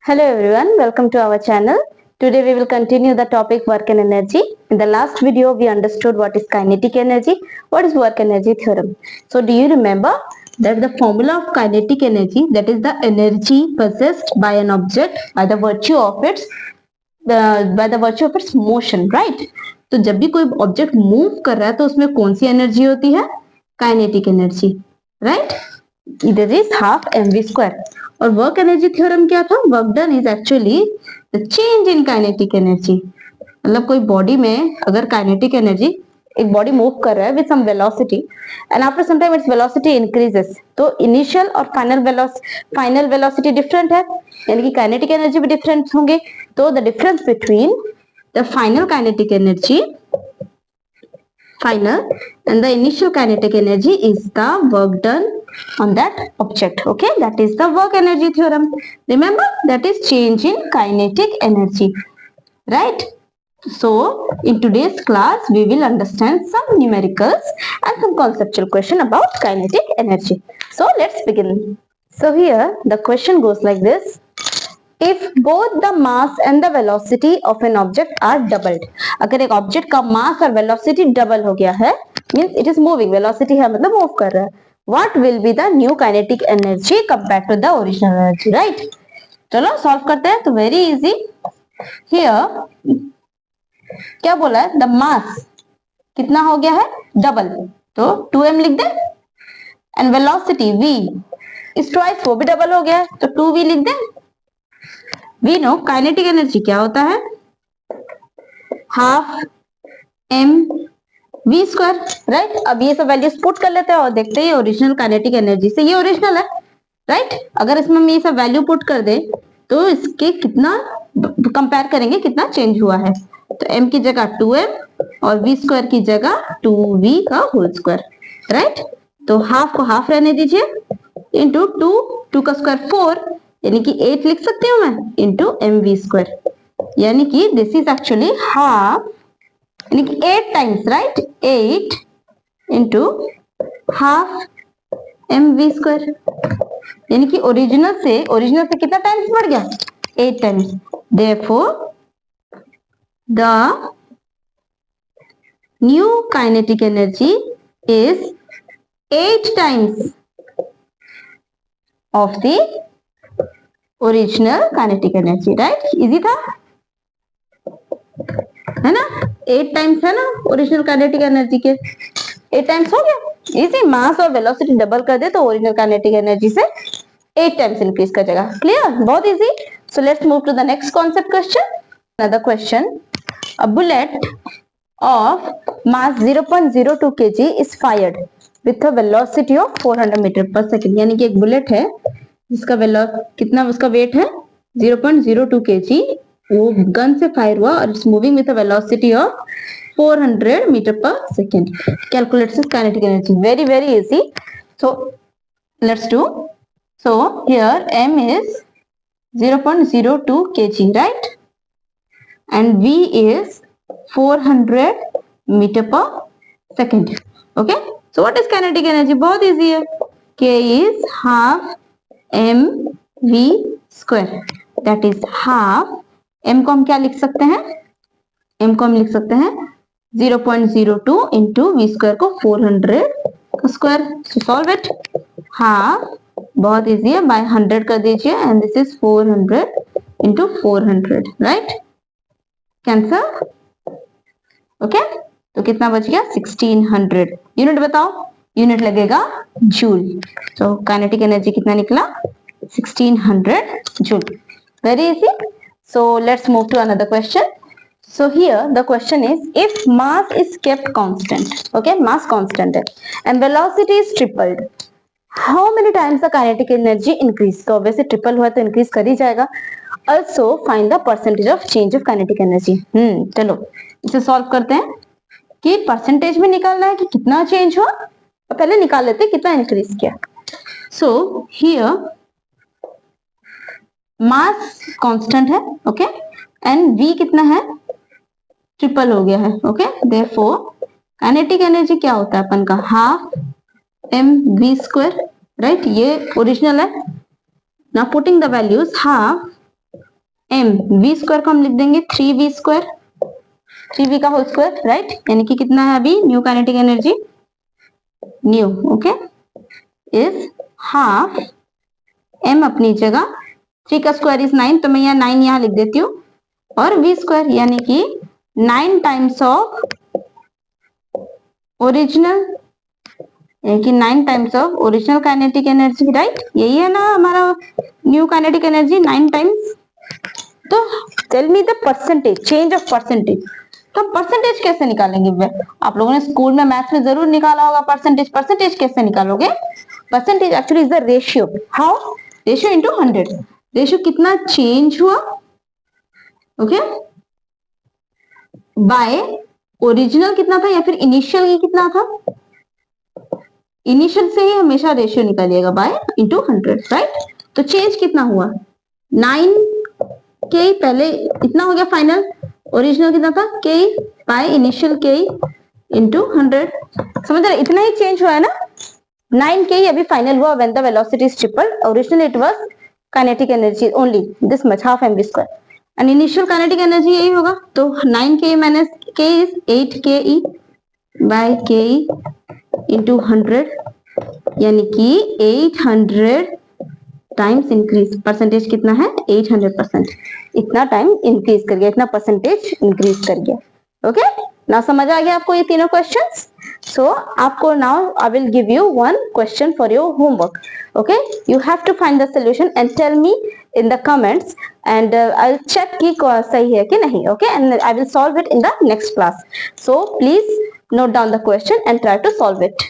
Hello everyone, welcome to our channel. Today we will continue the topic work and energy. In the last video we understood what is kinetic energy, what is work energy theorem. So do you remember that the formula of kinetic energy, that is the energy possessed by an object by the virtue of its motion, right? तो जब भी कोई object move कर रहा है तो उसमें कौन सी एनर्जी होती है? Kinetic energy, right? इधर इज हाफ mv स्क्वायर. और वर्क एनर्जी थ्योरम क्या था? Work done is actually the change in kinetic energy. मतलब कोई बॉडी में अगर काइनेटिक एनर्जी, एक बॉडी मूव कर रहा है with some velocity and after some time its velocity increases, तो इनिशियल और फाइनल वेलोसिटी डिफरेंट है, यानी कि काइनेटिक एनर्जी भी डिफरेंट होंगे. तो the difference between the final kinetic energy final and the initial kinetic energy is the work done on that object. Okay, that is the work energy theorem. Remember, that is change in kinetic energy, right? So in today's class we will understand some numericals and some conceptual question about kinetic energy. So let's begin. So here the question goes like this: if both the mass and the velocity of an object are doubled, अगर एक object का मास और velocity double हो गया है, means it is moving, velocity है मतलब move कर रहा है, what will be the new kinetic energy compare to the original energy, right? चलो सॉल्व करते हैं. तो वेरी इजी. हियर क्या बोला है? द मास कितना हो गया है? डबल, तो 2m लिख दे. And velocity v is twice, वो भी डबल हो गया है, तो 2v लिख दे. वी नो काइनेटिक एनर्जी क्या होता है? Half M V square, right? अब ये सब वैल्यूज पुट कर लेते हैं और देखते हैं ओरिजिनल काइनेटिक एनर्जी से. ये ओरिजिनल है, राइट? अगर इसमें हम ये सब वैल्यू पुट कर दे तो इसके कितना कंपेयर करेंगे, कितना चेंज हुआ है. तो m की जगह 2m और v स्क्वायर की जगह 2v का होल स्क्वायर, राइट? तो हाफ को हाफ रहने दीजिए, इंटू 2 का स्क्वायर 4, यानी कि 8 लिख सकती हूँ मैं, इंटू mv स्क्वायर, यानी कि दिस इज एक्चुअली हाफ, यानी कि 8 times, right? 8 into half mv square, यानी कि ओरिजिनल से कितना टाइम्स बढ़ गया? 8 times. Therefore the new kinetic energy is 8 times of the original kinetic energy, right? Easy था, है ना? 8 टाइम्स है ना ओरिजिनल काइनेटिक एनर्जी के, 8 टाइम्स हो गया. इजी. मास और वेलोसिटी डबल कर दे तो ओरिजिनल काइनेटिक एनर्जी से 8 टाइम्स इंक्रीज कर जाएगा. क्लियर? बहुत easy. So let's move to the next concept question. Another question: a bullet of mass 0.02 kg is fired with a velocity of 400 metre पर second. यानी कि एक बुलेट है जिसका कितना उसका वेट है? 0.02 kg. वो गन से फायर हुआ और its moving with a velocity of 400 metre पर second. Calculate its kinetic energy. Very very easy. So let's do. So here m is 0.02 kg, right? And v is 400 metre पर second. Okay, so what is kinetic energy? बहुत easy है. k is half mv square, that is half. m को हम क्या लिख सकते हैं? m को हम लिख सकते हैं 0.02 इंटू वी स्क्वायर को 400 square. So solve it. Half, बहुत इजी है, बाय 100 कर दीजिए and this is 400 into 400, right? Cancel. Okay, तो कितना बच गया? 1600. यूनिट बताओ. यूनिट लगेगा जूल. तो काइनेटिक एनर्जी कितना निकला? 1600 joule. Very easy. So let's move to another question. So here the question is: if mass is kept constant, okay, mass constant है and velocity is tripled, how many times the kinetic energy increase? तो obviously triple हुआ तो increase कर ही जाएगा. Also find the percentage of change of kinetic energy. चलो इसे solve करते हैं कि परसेंटेज में निकालना है कि कितना चेंज हुआ. तो पहले निकाल लेते हैं कितना इंक्रीज किया. सो हियर मास कांस्टेंट है, ओके, एंड v कितना है? ट्रिपल हो गया है. ओके, देयरफॉर काइनेटिक एनर्जी क्या होता है अपन का? Half mv square, right? ये ओरिजिनल है. Now putting the values, half m v square को हम लिख देंगे 3v स्क्वायर, 3v का होल स्क्वायर, राइट। यानी कि कितना है अभी new kinetic energy, new, okay, is half m अपनी जगह, 3 का स्क्वायर इज 9, तो मैं यहाँ 9 यहाँ लिख देती हूँ, और v स्क्वायर यानी कि 9 टाइम्स ऑफ ओरिजिनल, यानी कि 9 times of original kinetic energy, right. यही है ना हमारा न्यू काइनेटिक एनर्जी, 9 टाइम्स। तो tell me the percentage, change of percentage. तो परसेंटेज कैसे निकालेंगे? आप लोगों ने स्कूल में मैथ्स में जरूर निकाला होगा परसेंटेज। परसेंटेज कैसे निकालोगे? Percentage actually is the ratio, how, ratio into 100, ratio कितना चेंज हुआ, ओके, बाय ओरिजिनल कितना था या फिर इनिशियल ये कितना था, इनिशियल से ही हमेशा रेशियो निकालिएगा, बाय इंटू 100, राइट। तो चेंज कितना हुआ, 9 के पहले इतना हो गया फाइनल, ओरिजिनल कितना था के बाय इनिशियल के इंटू 100, समझ रहे, इतना ही चेंज हुआ है ना, 9 के अभी फाइनल हुआ when the velocity is tripled, original it was kinetic energy only this much, half mv square, and initial kinetic energy यही होगा। तो 9 के माइनस के इज 8 के ई बाय के ई इंटू 100, यानी कि 800 टाइम्स इंक्रीज, परसेंटेज कितना है 800%, इतना टाइम इंक्रीज कर गया, इतना परसेंटेज इंक्रीज कर गया, ओके। ना समझ आ गया आपको ये तीनों क्वेश्चंस? सो आपको now I will give you one question for your homework, okay. You have to find the solution and tell me in the comments, and I'll check कि सही है कि नहीं, okay, and I will solve it in the next class. So please note down the question and try to solve it.